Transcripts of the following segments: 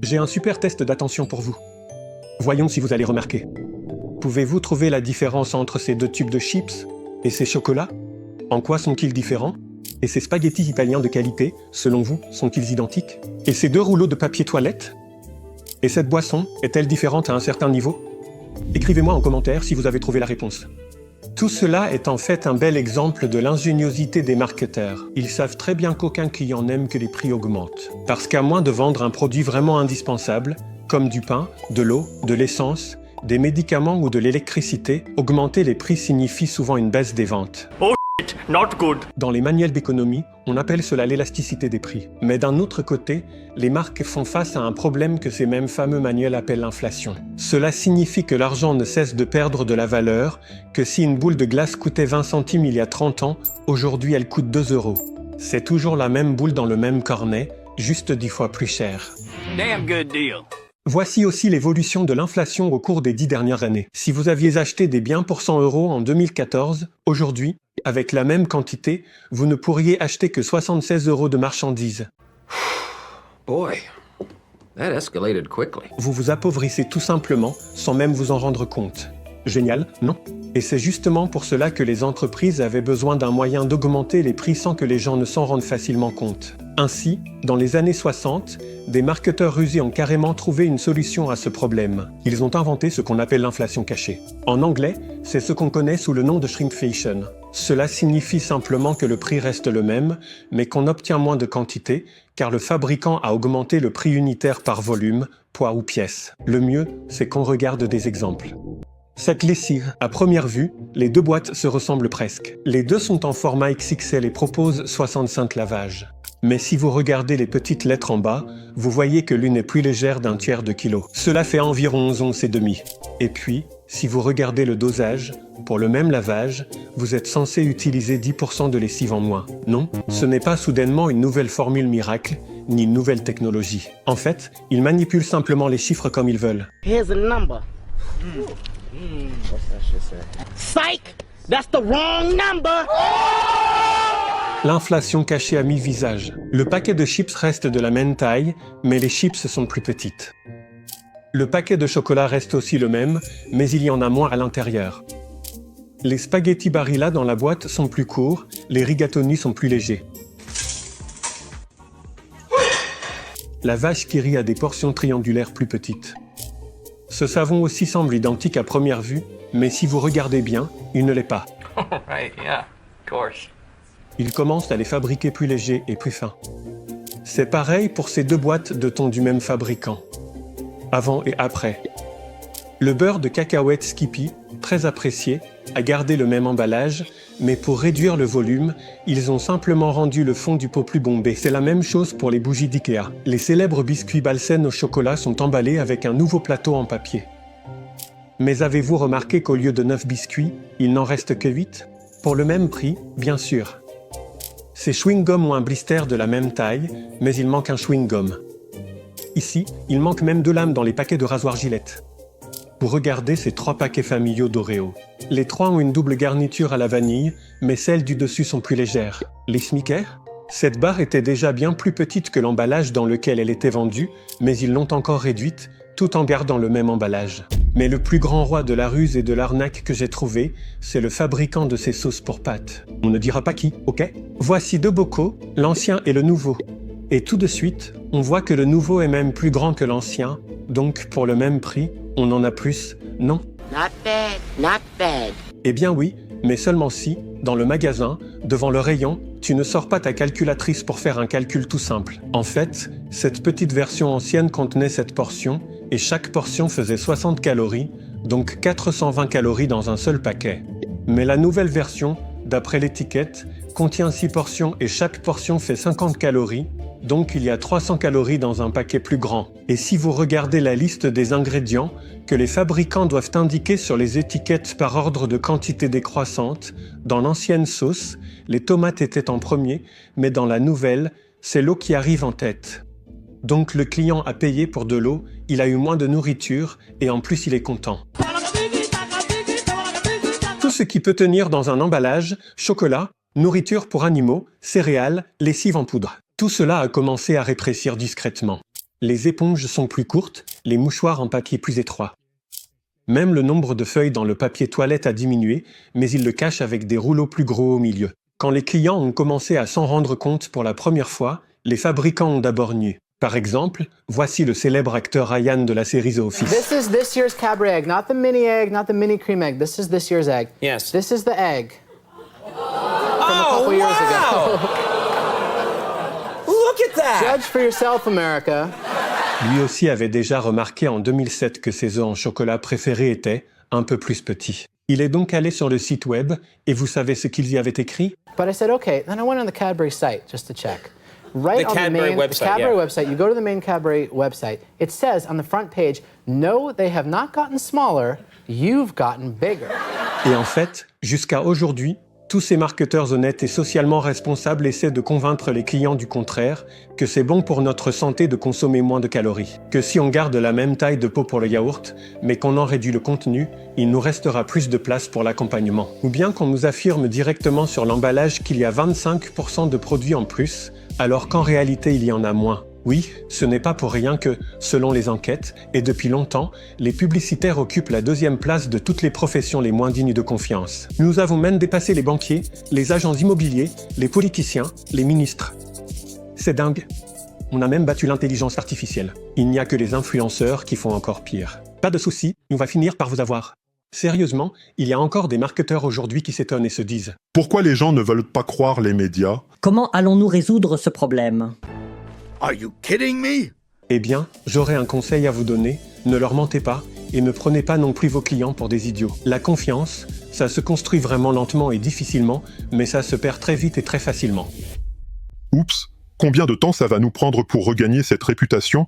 J'ai un super test d'attention pour vous. Voyons si vous allez remarquer. Pouvez-vous trouver la différence entre ces deux tubes de chips et ces chocolats? En quoi sont-ils différents? Et ces spaghettis italiens de qualité, selon vous, sont-ils identiques? Et ces deux rouleaux de papier toilette? Et cette boisson, est-elle différente à un certain niveau? Écrivez-moi en commentaire si vous avez trouvé la réponse. Tout cela est en fait un bel exemple de l'ingéniosité des marketeurs. Ils savent très bien qu'aucun client n'aime que les prix augmentent. Parce qu'à moins de vendre un produit vraiment indispensable, comme du pain, de l'eau, de l'essence, des médicaments ou de l'électricité, augmenter les prix signifie souvent une baisse des ventes. Oh shit, not good. Dans les manuels d'économie, on appelle cela l'élasticité des prix. Mais d'un autre côté, les marques font face à un problème que ces mêmes fameux manuels appellent l'inflation. Cela signifie que l'argent ne cesse de perdre de la valeur, que si une boule de glace coûtait 20 centimes il y a 30 ans, aujourd'hui elle coûte 2 €. C'est toujours la même boule dans le même cornet, juste 10 fois plus cher. Damn good deal. Voici aussi l'évolution de l'inflation au cours des 10 dernières années. Si vous aviez acheté des biens pour 100 € en 2014, aujourd'hui, avec la même quantité, vous ne pourriez acheter que 76 € de marchandises. Boy, that escalated quickly. Vous vous appauvrissez tout simplement sans même vous en rendre compte. Génial, non? Et c'est justement pour cela que les entreprises avaient besoin d'un moyen d'augmenter les prix sans que les gens ne s'en rendent facilement compte. Ainsi, dans les années 60, des marketeurs rusés ont carrément trouvé une solution à ce problème. Ils ont inventé ce qu'on appelle l'inflation cachée. En anglais, c'est ce qu'on connaît sous le nom de shrinkflation. Cela signifie simplement que le prix reste le même, mais qu'on obtient moins de quantité, car le fabricant a augmenté le prix unitaire par volume, poids ou pièce. Le mieux, c'est qu'on regarde des exemples. Cette lessive, à première vue, les deux boîtes se ressemblent presque. Les deux sont en format XXL et proposent 65 lavages. Mais si vous regardez les petites lettres en bas, vous voyez que l'une est plus légère d'un tiers de kilo. Cela fait environ 11 onces et demi. Et puis, si vous regardez le dosage, pour le même lavage, vous êtes censé utiliser 10% de lessive en moins. Non, ce n'est pas soudainement une nouvelle formule miracle, ni une nouvelle technologie. En fait, ils manipulent simplement les chiffres comme ils veulent. Here's a number. What's that shit say? Psych! That's the wrong number! L'inflation cachée à mi-visage. Le paquet de chips reste de la même taille, mais les chips sont plus petites. Le paquet de chocolat reste aussi le même, mais il y en a moins à l'intérieur. Les spaghettis Barilla dans la boîte sont plus courts, les rigatoni sont plus légers. La vache qui rit a des portions triangulaires plus petites. Ce savon aussi semble identique à première vue, mais si vous regardez bien, il ne l'est pas. Right, yeah, of course. Ils commencent à les fabriquer plus légers et plus fins. C'est pareil pour ces deux boîtes de thon du même fabricant. Avant et après. Le beurre de cacahuète Skippy, très apprécié, a gardé le même emballage, mais pour réduire le volume, ils ont simplement rendu le fond du pot plus bombé. C'est la même chose pour les bougies d'Ikea. Les célèbres biscuits Balsen au chocolat sont emballés avec un nouveau plateau en papier. Mais avez-vous remarqué qu'au lieu de 9 biscuits, il n'en reste que 8? Pour le même prix, bien sûr. Ces chewing-gums ont un blister de la même taille, mais il manque un chewing-gum. Ici, il manque même 2 lames dans les paquets de rasoir Gillette. Pour regarder ces 3 paquets familiaux d'Oreo. Les 3 ont une double garniture à la vanille, mais celles du dessus sont plus légères. Les Snickers? Cette barre était déjà bien plus petite que l'emballage dans lequel elle était vendue, mais ils l'ont encore réduite, tout en gardant le même emballage. Mais le plus grand roi de la ruse et de l'arnaque que j'ai trouvé, c'est le fabricant de ces sauces pour pâtes. On ne dira pas qui, ok? Voici 2 bocaux, l'ancien et le nouveau. Et tout de suite, on voit que le nouveau est même plus grand que l'ancien, donc pour le même prix, on en a plus, non? Not bad, not bad. Eh bien oui, mais seulement si, dans le magasin, devant le rayon, tu ne sors pas ta calculatrice pour faire un calcul tout simple. En fait, cette petite version ancienne contenait cette portion, et chaque portion faisait 60 calories, donc 420 calories dans un seul paquet. Mais la nouvelle version, d'après l'étiquette, contient 6 portions et chaque portion fait 50 calories, donc il y a 300 calories dans un paquet plus grand. Et si vous regardez la liste des ingrédients que les fabricants doivent indiquer sur les étiquettes par ordre de quantité décroissante, dans l'ancienne sauce, les tomates étaient en premier, mais dans la nouvelle, c'est l'eau qui arrive en tête. Donc le client a payé pour de l'eau, il a eu moins de nourriture et en plus il est content. Tout ce qui peut tenir dans un emballage, chocolat, nourriture pour animaux, céréales, lessive en poudre. Tout cela a commencé à rétrécir discrètement. Les éponges sont plus courtes, les mouchoirs en papier plus étroits. Même le nombre de feuilles dans le papier toilette a diminué, mais ils le cachent avec des rouleaux plus gros au milieu. Quand les clients ont commencé à s'en rendre compte pour la première fois, les fabricants ont d'abord nié. Par exemple, voici le célèbre acteur Ryan de la série The Office. This is this year's Cadbury egg, not the mini cream egg. This is this year's egg. Yes. This is the egg from a couple years ago. Look at that! Judge for yourself, America. Lui aussi avait déjà remarqué en 2007 que ses œufs en chocolat préférés étaient un peu plus petits. Il est donc allé sur le site web et vous savez ce qu'il y avait écrit? But I said, okay. Then I went on the Cadbury site just to check. Right The on Cadbury the main website, Cadbury yeah. website, you go to the main Cadbury website. It says on the front page, no, they have not gotten smaller. You've gotten bigger. Et en fait, jusqu'à aujourd'hui, tous ces marketeurs honnêtes et socialement responsables essaient de convaincre les clients du contraire, que c'est bon pour notre santé de consommer moins de calories, que si on garde la même taille de pot pour le yaourt, mais qu'on en réduit le contenu, il nous restera plus de place pour l'accompagnement. Ou bien qu'on nous affirme directement sur l'emballage qu'il y a 25% de produits en plus, alors qu'en réalité il y en a moins. Oui, ce n'est pas pour rien que, selon les enquêtes, et depuis longtemps, les publicitaires occupent la deuxième place de toutes les professions les moins dignes de confiance. Nous avons même dépassé les banquiers, les agents immobiliers, les politiciens, les ministres. C'est dingue. On a même battu l'intelligence artificielle. Il n'y a que les influenceurs qui font encore pire. Pas de souci, on va finir par vous avoir. Sérieusement, il y a encore des marketeurs aujourd'hui qui s'étonnent et se disent « Pourquoi les gens ne veulent pas croire les médias? Comment allons-nous résoudre ce problème? Are you kidding me? » Eh bien, j'aurais un conseil à vous donner, ne leur mentez pas et ne prenez pas non plus vos clients pour des idiots. La confiance, ça se construit vraiment lentement et difficilement, mais ça se perd très vite et très facilement. Oups, combien de temps ça va nous prendre pour regagner cette réputation?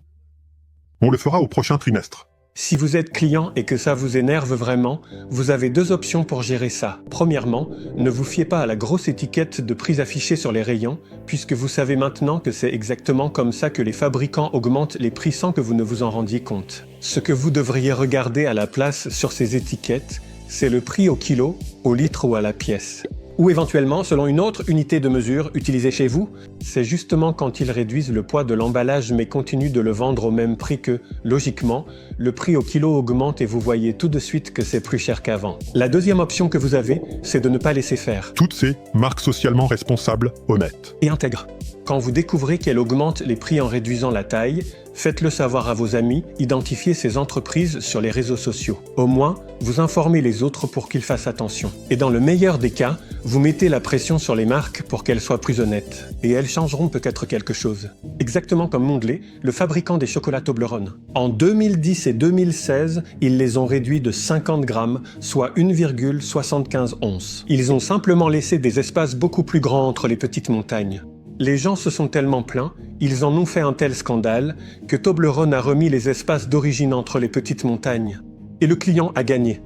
On le fera au prochain trimestre. Si vous êtes client et que ça vous énerve vraiment, vous avez deux options pour gérer ça. Premièrement, ne vous fiez pas à la grosse étiquette de prix affichée sur les rayons, puisque vous savez maintenant que c'est exactement comme ça que les fabricants augmentent les prix sans que vous ne vous en rendiez compte. Ce que vous devriez regarder à la place sur ces étiquettes, c'est le prix au kilo, au litre ou à la pièce. Ou éventuellement, selon une autre unité de mesure utilisée chez vous, c'est justement quand ils réduisent le poids de l'emballage mais continuent de le vendre au même prix que, logiquement, le prix au kilo augmente et vous voyez tout de suite que c'est plus cher qu'avant. La deuxième option que vous avez, c'est de ne pas laisser faire. Toutes ces marques socialement responsables, honnêtes. Et intègres. Quand vous découvrez qu'elle augmente les prix en réduisant la taille, faites-le savoir à vos amis, identifiez ces entreprises sur les réseaux sociaux. Au moins, vous informez les autres pour qu'ils fassent attention. Et dans le meilleur des cas, vous mettez la pression sur les marques pour qu'elles soient plus honnêtes. Et elles changeront peut-être quelque chose. Exactement comme Mondelez, le fabricant des chocolats Toblerone. En 2010 et 2016, ils les ont réduits de 50 grammes, soit 1,75 onces. Ils ont simplement laissé des espaces beaucoup plus grands entre les petites montagnes. Les gens se sont tellement plaints, ils en ont fait un tel scandale, que Toblerone a remis les espaces d'origine entre les petites montagnes. Et le client a gagné.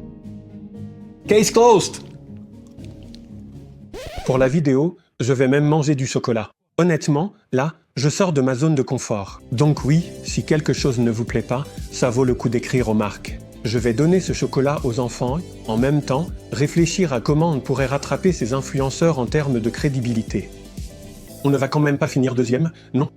Case closed. Pour la vidéo, je vais même manger du chocolat. Honnêtement, là, je sors de ma zone de confort. Donc oui, si quelque chose ne vous plaît pas, ça vaut le coup d'écrire aux marques. Je vais donner ce chocolat aux enfants, en même temps, réfléchir à comment on pourrait rattraper ces influenceurs en termes de crédibilité. On ne va quand même pas finir deuxième, non?